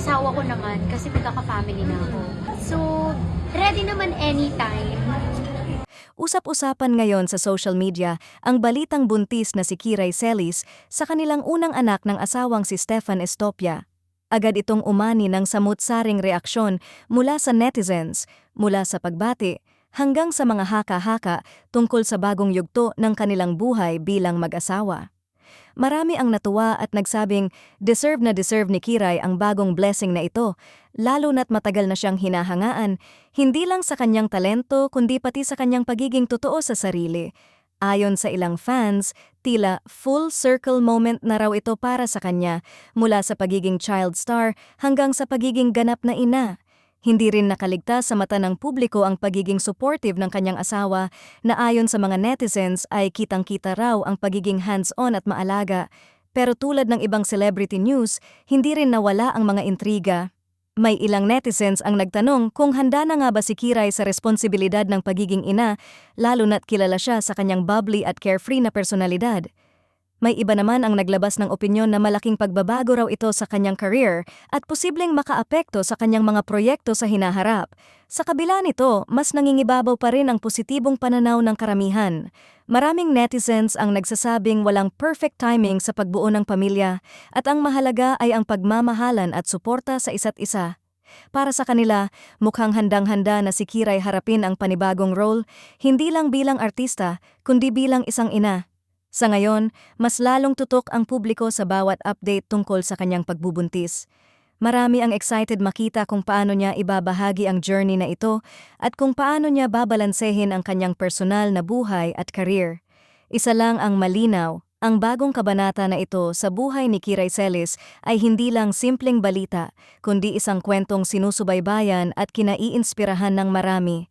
asawa ko naman kasi magkaka-family na ako. So, ready naman anytime. Usap-usapan ngayon sa social media ang balitang buntis na si Kiray Celis sa kanilang unang anak ng asawang si Stefan Estopia. Agad itong umani ng samut-saring reaksyon mula sa netizens, mula sa pagbati, hanggang sa mga haka-haka tungkol sa bagong yugto ng kanilang buhay bilang mag-asawa. Marami ang natuwa at nagsabing deserve na deserve ni Kiray ang bagong blessing na ito, lalo na't matagal na siyang hinahangaan, hindi lang sa kanyang talento kundi pati sa kanyang pagiging totoo sa sarili. Ayon sa ilang fans, tila full circle moment na raw ito para sa kanya, mula sa pagiging child star hanggang sa pagiging ganap na ina. Hindi rin nakaligtas sa mata ng publiko ang pagiging supportive ng kanyang asawa na ayon sa mga netizens ay kitang-kita raw ang pagiging hands-on at maalaga. Pero tulad ng ibang celebrity news, hindi rin nawala ang mga intriga. May ilang netizens ang nagtanong kung handa na nga ba si Kiray sa responsibilidad ng pagiging ina, lalo na't kilala siya sa kanyang bubbly at carefree na personalidad. May iba naman ang naglabas ng opinyon na malaking pagbabago raw ito sa kanyang career at posibleng makaapekto sa kanyang mga proyekto sa hinaharap. Sa kabila nito, mas nangingibabaw pa rin ang positibong pananaw ng karamihan. Maraming netizens ang nagsasabing walang perfect timing sa pagbuo ng pamilya at ang mahalaga ay ang pagmamahalan at suporta sa isa't isa. Para sa kanila, mukhang handang-handa na si Kiray harapin ang panibagong role, hindi lang bilang artista, kundi bilang isang ina. Sa ngayon, mas lalong tutok ang publiko sa bawat update tungkol sa kanyang pagbubuntis. Marami ang excited makita kung paano niya ibabahagi ang journey na ito at kung paano niya babalansehin ang kanyang personal na buhay at career. Isa lang ang malinaw, ang bagong kabanata na ito sa buhay ni Kiray Celis ay hindi lang simpleng balita, kundi isang kwentong sinusubaybayan at kinaiinspirahan ng marami.